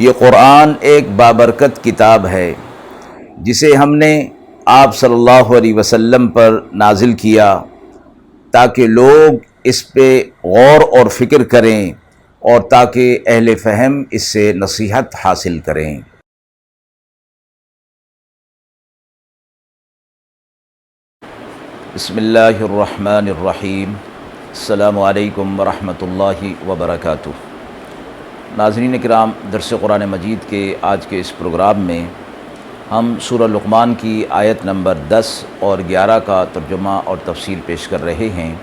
یہ قرآن ایک بابرکت کتاب ہے جسے ہم نے آپ صلی اللہ علیہ وسلم پر نازل کیا تاکہ لوگ اس پہ غور اور فکر کریں اور تاکہ اہل فہم اس سے نصیحت حاصل کریں۔ بسم اللہ الرحمن الرحیم۔ السلام علیکم ورحمۃ اللہ وبرکاتہ۔ ناظرین کرام، درس قرآن مجید کے آج کے اس پروگرام میں ہم سورہ لقمان کی آیت نمبر 10 اور 11 کا ترجمہ اور تفسیر پیش کر رہے ہیں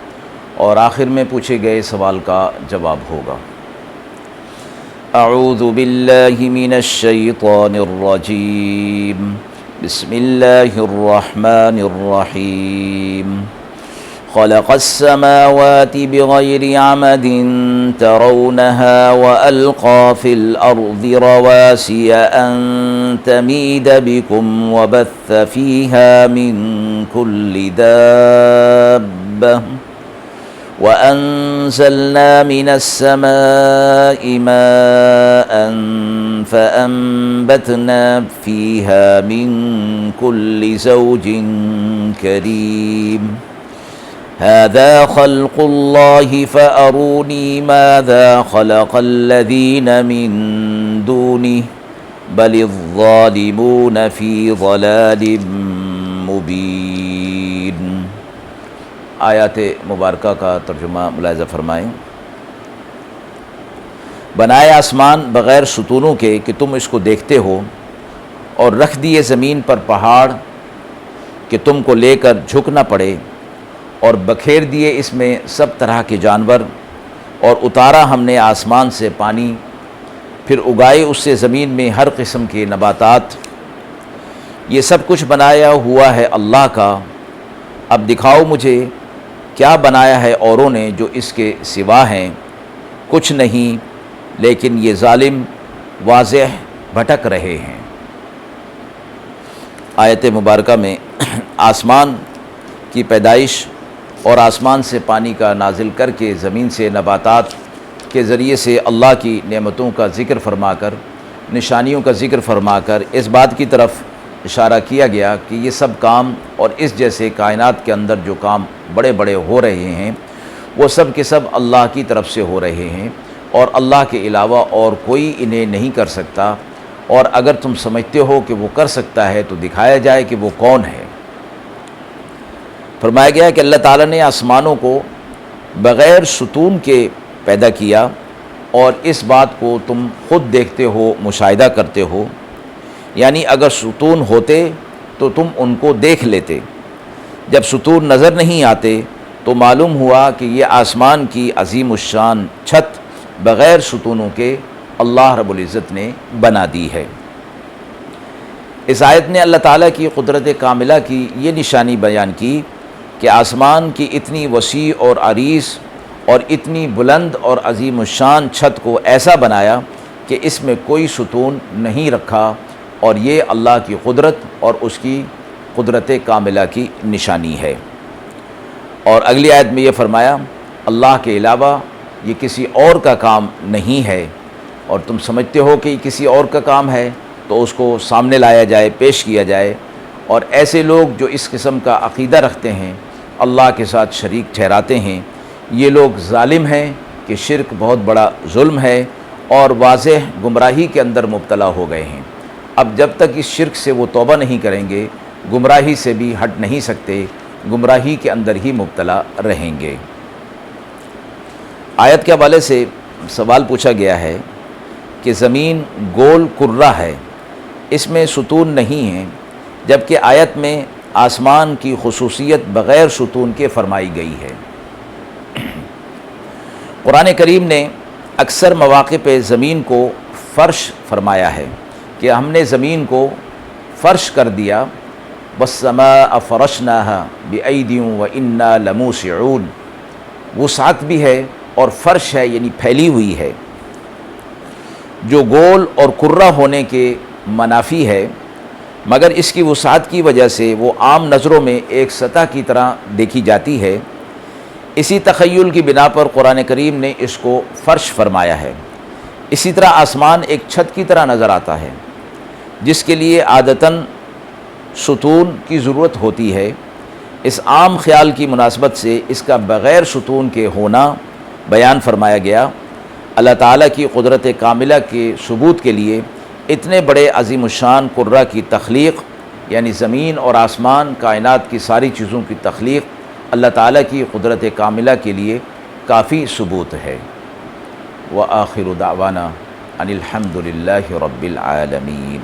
اور آخر میں پوچھے گئے سوال کا جواب ہوگا۔ اعوذ باللہ من الشیطان الرجیم، بسم اللہ الرحمن الرحیم۔ خلق السماوات بغير عمد ترونها وألقى في الأرض رواسي أن تميد بكم وبث فيها من كل دابة وأنزلنا من السماء ماء فأنبتنا فيها من كل زوج كريم هذا خلق الله فأروني ماذا خلق الذين من دونه بل الظالمون في ضلال مبين۔ آیات مبارکہ کا ترجمہ ملاحظہ فرمائیں۔ بنائے آسمان بغیر ستونوں کے کہ تم اس کو دیکھتے ہو، اور رکھ دیے زمین پر پہاڑ کہ تم کو لے کر جھک نہ پڑے، اور بکھیر دیے اس میں سب طرح کے جانور، اور اتارا ہم نے آسمان سے پانی، پھر اگائے اس سے زمین میں ہر قسم کے نباتات۔ یہ سب کچھ بنایا ہوا ہے اللہ کا، اب دکھاؤ مجھے کیا بنایا ہے اوروں نے جو اس کے سوا ہیں؟ کچھ نہیں، لیکن یہ ظالم واضح بھٹک رہے ہیں۔ آیت مبارکہ میں آسمان کی پیدائش اور آسمان سے پانی کا نازل کر کے زمین سے نباتات کے ذریعے سے اللہ کی نعمتوں کا ذکر فرما کر، نشانیوں کا ذکر فرما کر اس بات کی طرف اشارہ کیا گیا کہ یہ سب کام اور اس جیسے کائنات کے اندر جو کام بڑے بڑے ہو رہے ہیں وہ سب کے سب اللہ کی طرف سے ہو رہے ہیں، اور اللہ کے علاوہ اور کوئی انہیں نہیں کر سکتا، اور اگر تم سمجھتے ہو کہ وہ کر سکتا ہے تو دکھایا جائے کہ وہ کون ہے۔ فرمایا گیا کہ اللہ تعالیٰ نے آسمانوں کو بغیر ستون کے پیدا کیا، اور اس بات کو تم خود دیکھتے ہو، مشاہدہ کرتے ہو، یعنی اگر ستون ہوتے تو تم ان کو دیکھ لیتے، جب ستون نظر نہیں آتے تو معلوم ہوا کہ یہ آسمان کی عظیم الشان چھت بغیر ستونوں کے اللہ رب العزت نے بنا دی ہے۔ اس آیت نے اللہ تعالیٰ کی قدرت کاملہ کی یہ نشانی بیان کی کہ آسمان کی اتنی وسیع اور عریض اور اتنی بلند اور عظیم الشان چھت کو ایسا بنایا کہ اس میں کوئی ستون نہیں رکھا، اور یہ اللہ کی قدرت اور اس کی قدرت کاملہ کی نشانی ہے۔ اور اگلی آیت میں یہ فرمایا اللہ کے علاوہ یہ کسی اور کا کام نہیں ہے، اور تم سمجھتے ہو کہ یہ کسی اور کا کام ہے تو اس کو سامنے لایا جائے، پیش کیا جائے۔ اور ایسے لوگ جو اس قسم کا عقیدہ رکھتے ہیں، اللہ کے ساتھ شریک ٹھہراتے ہیں، یہ لوگ ظالم ہیں کہ شرک بہت بڑا ظلم ہے اور واضح گمراہی کے اندر مبتلا ہو گئے ہیں۔ اب جب تک اس شرک سے وہ توبہ نہیں کریں گے، گمراہی سے بھی ہٹ نہیں سکتے، گمراہی کے اندر ہی مبتلا رہیں گے۔ آیت کے حوالے سے سوال پوچھا گیا ہے کہ زمین گول کرہ ہے، اس میں ستون نہیں ہے، جبکہ آیت میں آسمان کی خصوصیت بغیر ستون کے فرمائی گئی ہے۔ قرآن کریم نے اکثر مواقع پہ زمین کو فرش فرمایا ہے کہ ہم نے زمین کو فرش کر دیا، وَالسَّمَاءَ فَرَشْنَاهَا بِأَيْدٍ وَإِنَّا لَمُوسِعُونَ۔ وسعت بھی ہے اور فرش ہے، یعنی پھیلی ہوئی ہے، جو گول اور کرہ ہونے کے منافی ہے، مگر اس کی وسعت کی وجہ سے وہ عام نظروں میں ایک سطح کی طرح دیکھی جاتی ہے۔ اسی تخیل کی بنا پر قرآن کریم نے اس کو فرش فرمایا ہے۔ اسی طرح آسمان ایک چھت کی طرح نظر آتا ہے جس کے لیے عادتاً ستون کی ضرورت ہوتی ہے۔ اس عام خیال کی مناسبت سے اس کا بغیر ستون کے ہونا بیان فرمایا گیا۔ اللہ تعالیٰ کی قدرت کاملہ کے ثبوت کے لیے اتنے بڑے عظیم الشان قرہ کی تخلیق، یعنی زمین اور آسمان کائنات کی ساری چیزوں کی تخلیق اللہ تعالیٰ کی قدرت کاملہ کے لیے کافی ثبوت ہے۔ وآخر دعوانا ان الحمد للہ رب العالمین۔